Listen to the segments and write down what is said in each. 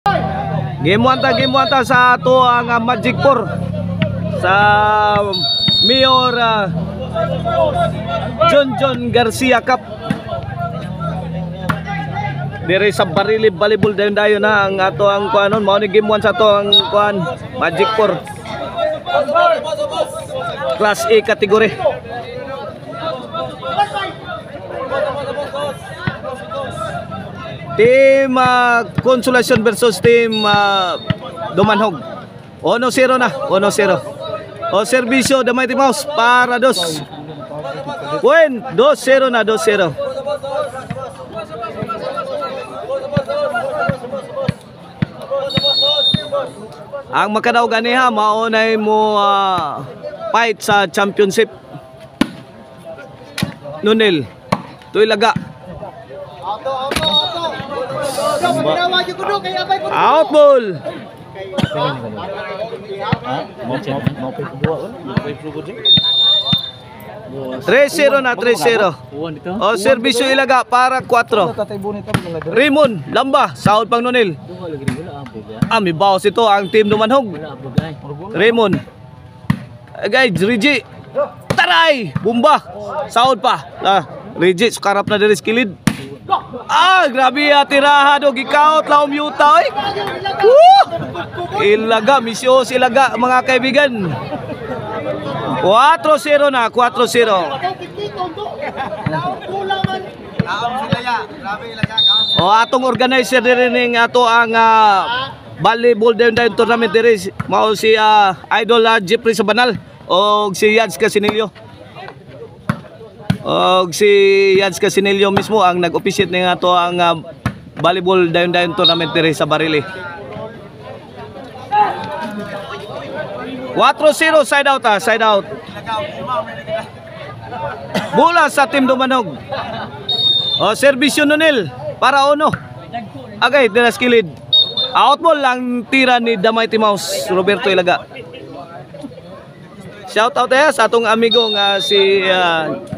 Game 1 ta sa ato ang Magic 4 sa Mayor John Garcia Cup. Dire sa Barili Volleyball dayon na ang ato ang kuanon mao ni game 1 sa ato ang kuan Magic 4. Class A category. Team Consolacion versus Team Dumanhog. 1-0 na, 1-0. O serbisyo the Mighty Mouse para dos. Buen, 2-0 na, 2-0. Ang makadaw ganiha maunay mo fight sa championship. Nunil. Tuy laga. Out ball. 3-0 na, 3-0. O serbisyo ilaga para 4. Raymond Lamba, sahod pang Nunil. May bawas ito ang team Dumanhog. Raymond. Guys, Rigi. Taray! Bumba. Sahod pa. Rigi, sukarap na diri skilid. Grabe tirahan o gikaot laom yuta oy. Ilaga, misyos ilaga mga kaibigan. 4-0 na, 4-0. O atong organizer diri ning ato ang volleyball dayon tournament diri mao si Idol Jeffrey Sabanal o si Yads Casinillo. Og si Yads Casinillo mismo ang nag-officiate ning ato ang volleyball dayon tournament diri sa Barili. 4-0 side out side out. Bola sa team Dumanhog. O serbisyo Nunil para uno. Agay dira skilid. Out ball lang tira ni The Mighty Mouse Roberto Ilaga. Shout out sa atong amigo nga si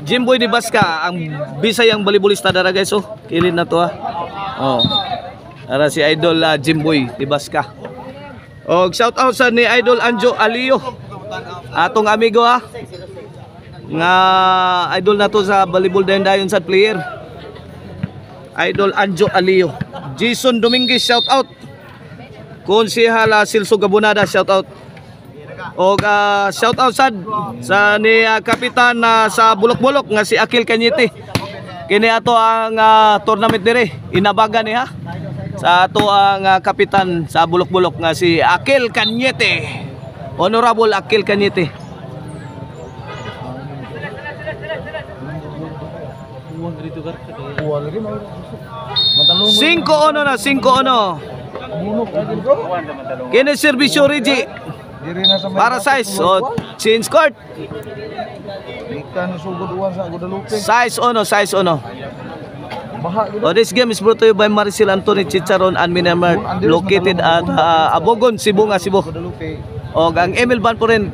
Jimboy Di Basca, ang Bisayang volleyballista dara guys. Kilid na to Ara si Idol Jimboy Di Basca. Og shout out sa ni Idol Anjo Alio. Atong amigo nga idol na to sa volleyball dayon sa player. Idol Anjo Alio. Jason Dominguez shout out. Konsehal Silso Gabonada shout out. O shout out sa ni kapitan sa Bulok-Bulok nga si Akil Kanyete. Kini ato ang tournament dire inabagan niya sa ato ang kapitan sa Bulok-Bulok nga si Akil Kanyete. Honorable Akil Kanyete. 5-1 na, 5-1. Kini serbisyo Rigi. Para size change court. Size ono. This game is brought to you by Maricel Anthony Chicharon and Minamart located at Abogon, Cebu nga Cebu. Og ang Emil Van Porent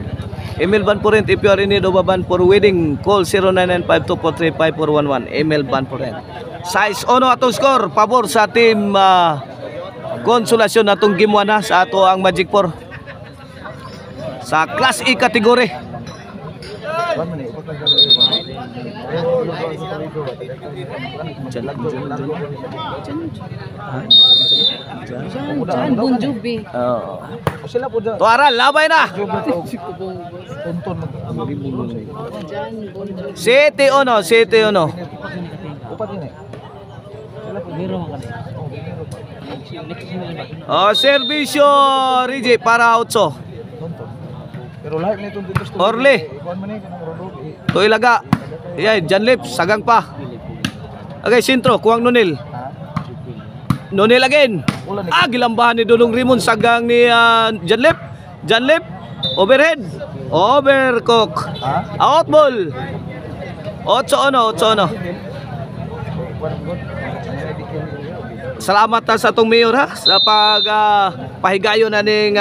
if you are in need of a van for wedding, call 0995243541. Emil Van Porent. Size ono atong score pabor sa team Consolacion atong game 1 sa ato ang Magic 4. Sa Class A category. Jan Bonjovi. Tuara labay na. 7-1. Serbisyo Rigi para 8. Orle. To ilaga. Janlip sagang pa. Okay, sentro kuwang Nunil. Nunil again. Gilambahan ni Dulong Rimon sagang ni Janlip. Overhead. Overcook. Out ball. 8-1. Salamat sa atong mayor sa pahigayon na ning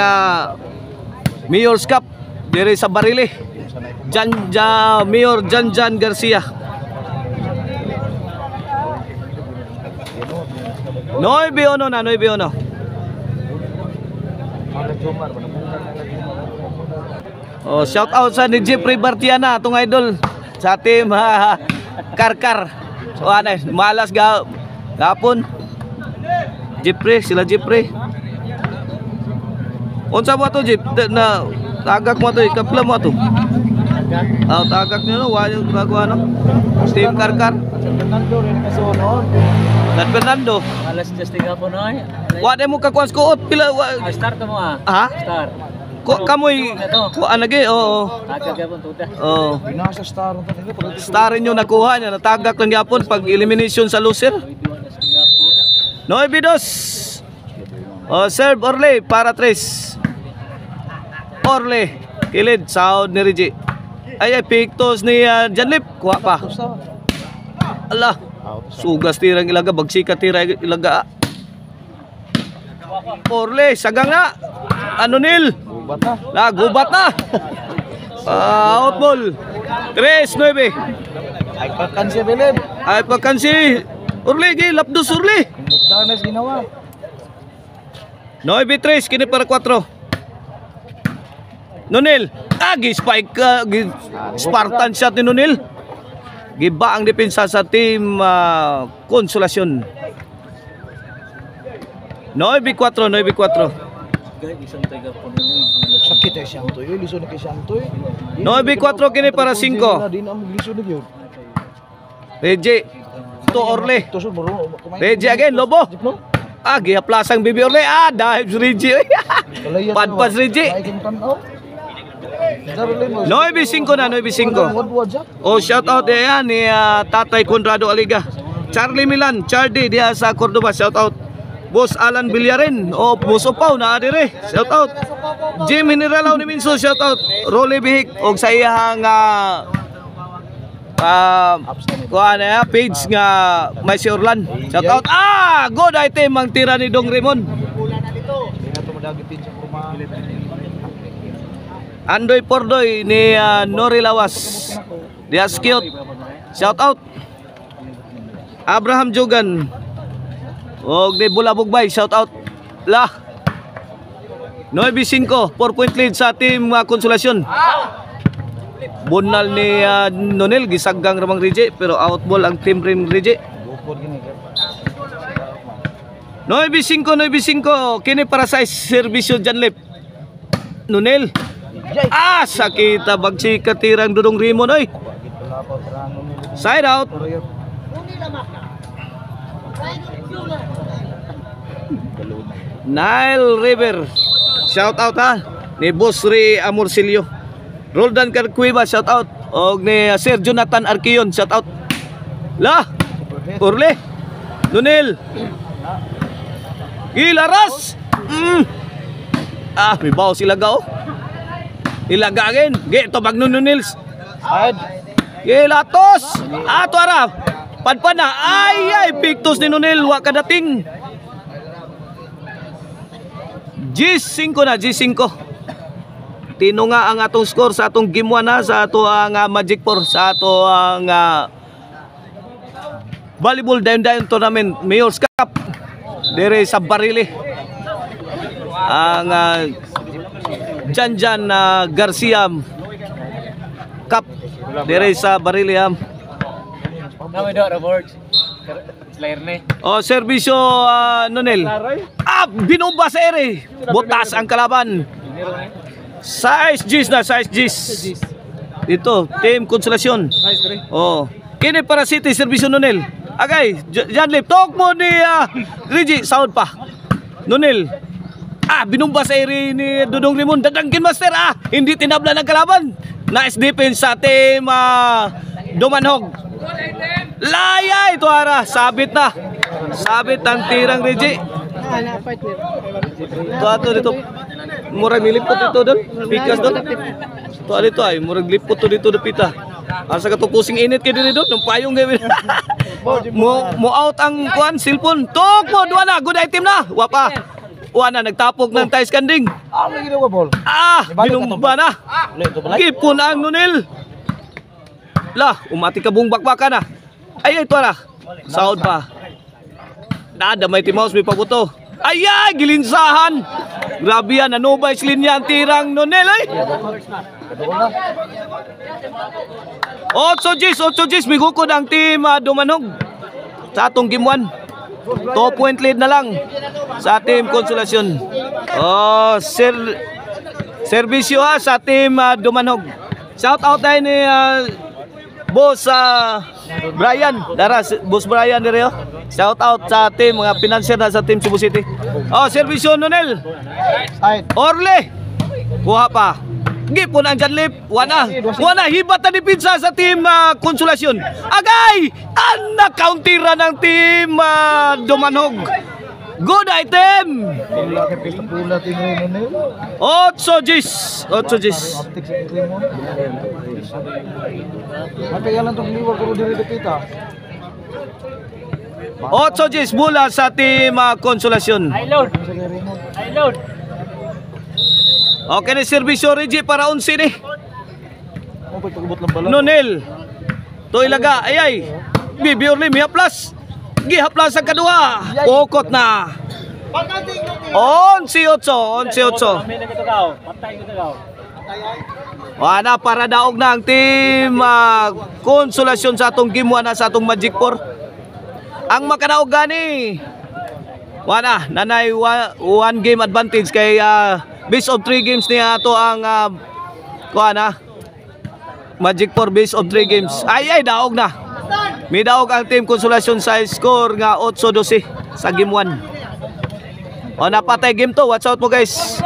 Mayor's Cup diri sa Barili. Mayor Jan Garcia. 9-1 na, 9-1. Oh, shout out sa ni Jeffrey Bartiana, atong idol sa team Karkar. So ano, malas gapon. Jeffrey, sila Jeffrey. Unsa mo to, Jeep? Na tagak mo to, kapla mo to. Oh, tagak niyo no, wa yung bago ano. Team Karkar. San Fernando. Alas just tiga po noy. Wa mo ka kuas kuot pila Start mo ah. ha? Start. Ko kamoy ko anage oo. Tagag yapon tuda. Oh. Binasa star to nila pero Star nyo nakuha niya, natagak lang yapon pag elimination sa loser. No bidos. Oh, serve Orle para tres. Orle, kilid sound ni Reggie. Ay pictos ni Janlip, kuha pa. Allah. Sugas tirang ilaga, bagsika tira ilaga. Orle, sagang na. Ano nil? gubat na. Gubat na. Out ball. 3-9. Ay pakan siya Belem. Ay pagkansi. Orle, gay, lapdos Orle. Danas ginawa. 9-3, kini para 4. Nonil. Spike. Spartan shot ni Nonil. Giba ang depensa sa team Konsolasyon. 9-4. Isang tiga po noy. Sakit ay siyang toy. Liso na kay siyang toy. 9-4 kini para 5. Di na liso na gyud. Reje. To Orle. Tusod mo kumain. Reje again, Lobo. Gihaplasang Bibi Orle. Dahil Reje. Padpas Reje. 9-5 na, 9-5. Oh, shout out yan ni Tatay Conrado Aliga. Charlie Milan, Chardy dia sa Cordoba, shout out. Boss Alan Villarin, Boss Opaw na dire, shout out. Jim Mineralaw ni Minso, shout out. Rolly Bihik og sa iyang page nga may si Orlan, shout out. Good item ang tira ni Dong Raymond. Andoy Pordoy ni Nori Lawas. Dias cute. Shout out. Abraham Jogan. Og de Bulabugbay, shout out. Lah. 9-5, 4-point lead sa team Konsolasyon. Bunal ni Nonel gisagang ramang Reje pero out ball ang team rim Reje. 9-5 kini para sa serbisyo Janlip. Nonel. Sakita bagsika tirang Dudong Rimon oy. Side out. Nile River. Shout out ha ni Boss Ray Amorcillo. Roldan Carcuiba, shout out. Og ni Sir Jonathan Arquion, shout out. Lah. Orle. Nunil. Gilaras. May baw sila gao. Ilaga again. Ito Bagnon Nils. Gilatos. Ato ara. Padpana. Ay pictus ni Nunil. Wa kadating. G5 na. G5. Tino nga ang atong score sa atong game 1 na. Sa ato ang Magic 4. Sa ato ang Volleyball Dayon Tournament Mayor's Cup. Dire sa Barili. Ang Janjan Garcia Cup dire sa Bariliam. Kami do report. Slayer ni. Serbisyo Nonel. Binomba sa ere. Butas ang kalaban. Size G's na, size G's. Dito, team Konsolasyon. Kini para City serbisyo Nonel. Agay, Janlip talk mo ni Reggie sound pa. Nonel. Binumba sa area ni Dudong Rimon. Dadangkin master hindi tinabla ng kalaban. Nice defense sa team Dumanhog. Laya ito ara. Sabit na. Sabit ang tirang Reggie. Ito dito. Murag nilipot dito doon. Pikas doon. Ito dito ay. Murag lipot to dito na pita. Asa ka to pusing init kayo dito doon. Nung payong gawin. Mo out ang kuan cellphone. Tok mo. Duwa na. Good item na. Wapa. Wana nagtapok ng Thai Skanding. Lagi daw ball. Binumba na. Gipon ang Nunil. Lah, umati ka buong bakbakan na. Ay ito na. Sound pa. Damay ti mouse may pabuto. Ayay, gilinsahan. Grabe yan, nanubay linya ang tirang Nonel ay. 8 Gs, migukod ang team Dumanog sa atong game 1. 2 point lead na lang sa team Konsolasyon. Oh, servisyo sa team Dumanog. Shout out tayo ni Boss Brian, Boss Brian dire. Shout out sa team mga financier na sa team Cebu City. Oh, servisyo Nonel. Side. Orle. Kuha pa. Gipon ang janlip. Wana hibat na dipinsa sa team Konsolasyon. Agay! Ang na-countera ng team Dumanog. Good item. Pula kay pula tingin mo nil. 8 Gs. Aptik sa tingin mo. Mapaya lang tong liwag ko diri kita. 8 Gs mula sa team Konsolasyon. High load. High load. Okay na servisyo Reggie para 11 ni. Mo pagubot lang bala. Nonel. To ilaga ayay. Bibi Orly mihaplas. Gihaplas ang kadua. Pokot na. 11-8. Kami na kita daw. Patay kita daw. Wala para daog na ang team Konsolasyon sa atong game 1 sa atong Magic 4. Ang makadaog gani. Wala nanay 1 game advantage kay base of 3 games niya ato ang Magic 4 base of 3 games. Ay daog na. May daog ang team Konsolasyon sa score nga 8-12 sa game 1. O napatay game 2. Watch out mo guys.